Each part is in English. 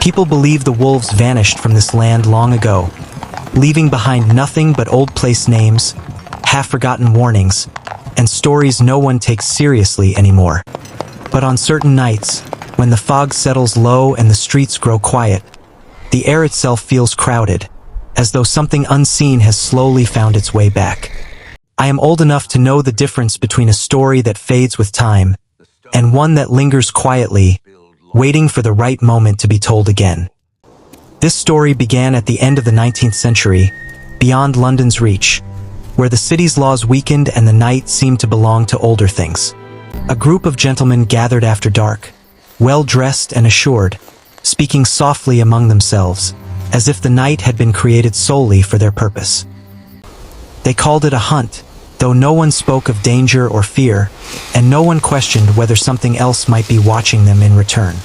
People believe the wolves vanished from this land long ago, leaving behind nothing but old place names, half-forgotten warnings, and stories no one takes seriously anymore. But on certain nights, when the fog settles low and the streets grow quiet, the air itself feels crowded, as though something unseen has slowly found its way back. I am old enough to know the difference between a story that fades with time and one that lingers quietly, waiting for the right moment to be told again. This story began at the end of the 19th century, beyond London's reach, where the city's laws weakened and the night seemed to belong to older things. A group of gentlemen gathered after dark, well-dressed and assured, speaking softly among themselves, as if the night had been created solely for their purpose. They called it a hunt, though no one spoke of danger or fear, and no one questioned whether something else might be watching them in return.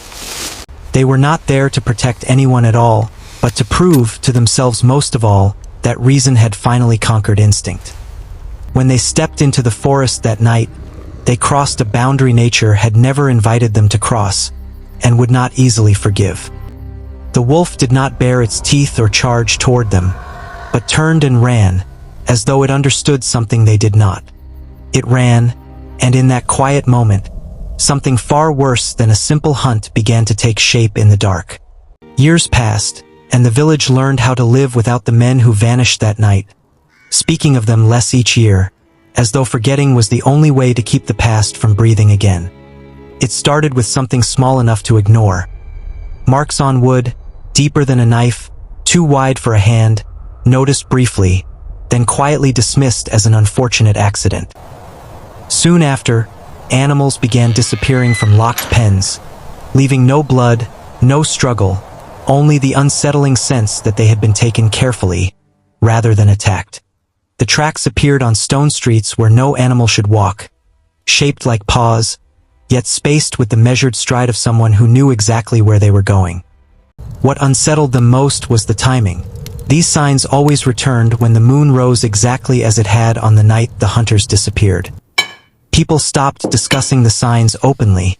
They were not there to protect anyone at all, but to prove to themselves most of all that reason had finally conquered instinct. When they stepped into the forest that night, they crossed a boundary nature had never invited them to cross, and would not easily forgive. The wolf did not bare its teeth or charge toward them, but turned and ran, as though it understood something they did not. It ran, and in that quiet moment, something far worse than a simple hunt began to take shape in the dark. Years passed, and the village learned how to live without the men who vanished that night, speaking of them less each year, as though forgetting was the only way to keep the past from breathing again. It started with something small enough to ignore. Marks on wood, deeper than a knife, too wide for a hand, noticed briefly, then quietly dismissed as an unfortunate accident. Soon after, animals began disappearing from locked pens, leaving no blood, no struggle, only the unsettling sense that they had been taken carefully, rather than attacked. The tracks appeared on stone streets where no animal should walk, shaped like paws, yet spaced with the measured stride of someone who knew exactly where they were going. What unsettled them most was the timing. These signs always returned when the moon rose exactly as it had on the night the hunters disappeared. People stopped discussing the signs openly,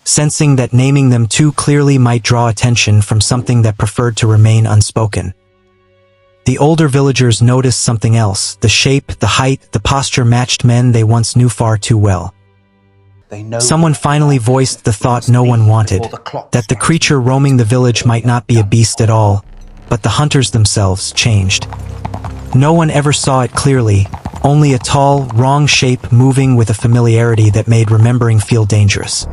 sensing that naming them too clearly might draw attention from something that preferred to remain unspoken. The older villagers noticed something else. The shape, the height, the posture matched men they once knew far too well. Someone finally voiced the thought no one wanted, that the creature roaming the village might not be a beast at all, but the hunters themselves changed. No one ever saw it clearly, only a tall, wrong shape moving with a familiarity that made remembering feel dangerous.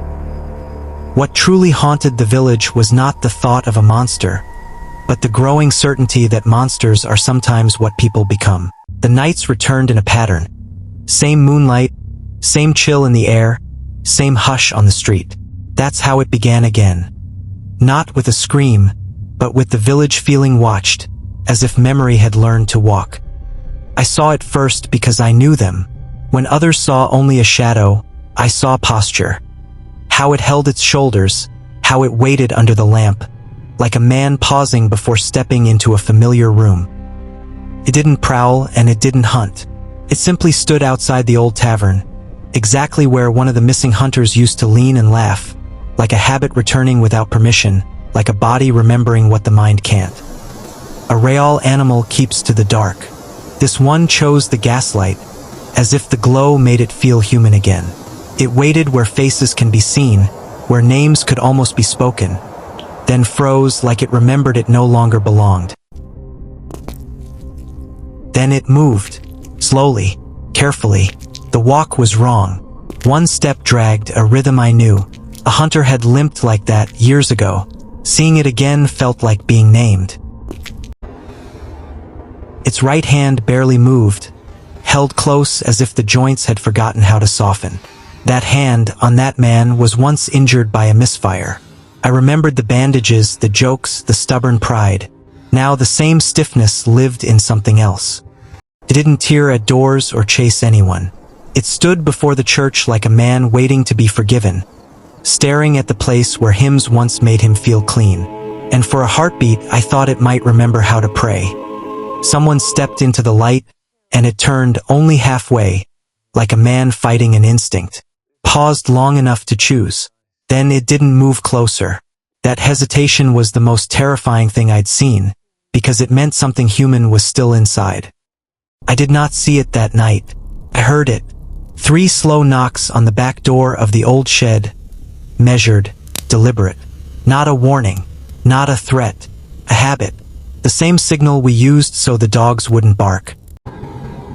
What truly haunted the village was not the thought of a monster, but the growing certainty that monsters are sometimes what people become. The nights returned in a pattern. Same moonlight, same chill in the air, same hush on the street. That's how it began again. Not with a scream, but with the village feeling watched, as if memory had learned to walk. I saw it first because I knew them. When others saw only a shadow, I saw posture. How it held its shoulders, how it waited under the lamp, like a man pausing before stepping into a familiar room. It didn't prowl and it didn't hunt. It simply stood outside the old tavern, exactly where one of the missing hunters used to lean and laugh, like a habit returning without permission, like a body remembering what the mind can't. A real animal keeps to the dark. This one chose the gaslight, as if the glow made it feel human again. It waited where faces can be seen, where names could almost be spoken, then froze like it remembered it no longer belonged. Then it moved, slowly, carefully. The walk was wrong. One step dragged a rhythm I knew. A hunter had limped like that years ago. Seeing it again felt like being named. Its right hand barely moved, held close as if the joints had forgotten how to soften. That hand, on that man, was once injured by a misfire. I remembered the bandages, the jokes, the stubborn pride. Now the same stiffness lived in something else. It didn't tear at doors or chase anyone. It stood before the church like a man waiting to be forgiven, staring at the place where hymns once made him feel clean. And for a heartbeat, I thought it might remember how to pray. Someone stepped into the light, and it turned only halfway, like a man fighting an instinct. Paused long enough to choose. Then it didn't move closer. That hesitation was the most terrifying thing I'd seen, because it meant something human was still inside. I did not see it that night. I heard it. 3 slow knocks on the back door of the old shed. Measured, deliberate. Not a warning, not a threat, a habit. The same signal we used so the dogs wouldn't bark.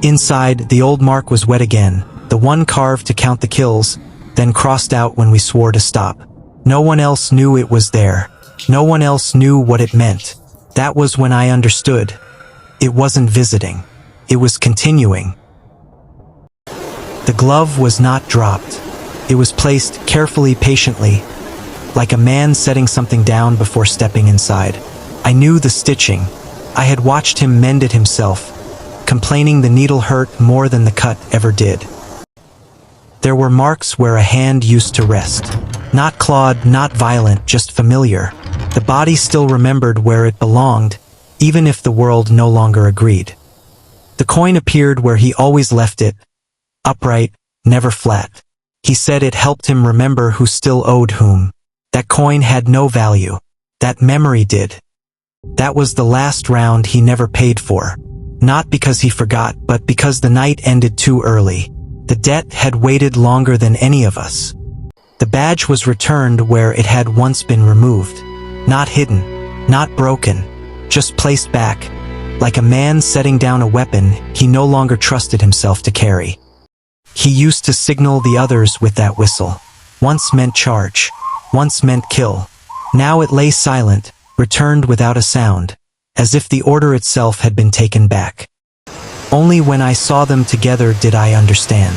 Inside, the old mark was wet again, the one carved to count the kills, then crossed out when we swore to stop. No one else knew it was there. No one else knew what it meant. That was when I understood. It wasn't visiting. It was continuing. The glove was not dropped. It was placed carefully, patiently, like a man setting something down before stepping inside. I knew the stitching. I had watched him mend it himself, complaining the needle hurt more than the cut ever did. There were marks where a hand used to rest. Not clawed, not violent, just familiar. The body still remembered where it belonged, even if the world no longer agreed. The coin appeared where he always left it, upright, never flat. He said it helped him remember who still owed whom. That coin had no value. That memory did. That was the last round he never paid for. Not because he forgot, but because the night ended too early. The debt had waited longer than any of us. The badge was returned where it had once been removed. Not hidden, not broken, just placed back. Like a man setting down a weapon he no longer trusted himself to carry. He used to signal the others with that whistle. Once meant charge, once meant kill. Now it lay silent, returned without a sound, as if the order itself had been taken back. Only when I saw them together did I understand.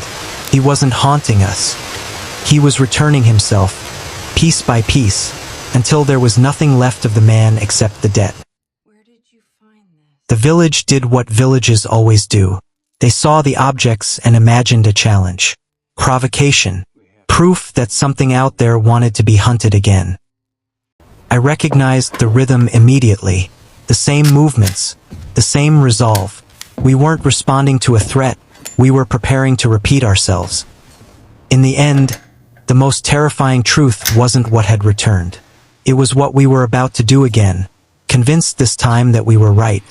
He wasn't haunting us. He was returning himself, piece by piece, until there was nothing left of the man except the debt. Where did you find this? The village did what villages always do. They saw the objects and imagined a challenge. Provocation. Proof that something out there wanted to be hunted again. I recognized the rhythm immediately. The same movements. The same resolve. We weren't responding to a threat. We were preparing to repeat ourselves. In the end, the most terrifying truth wasn't what had returned. It was what we were about to do again, convinced this time that we were right.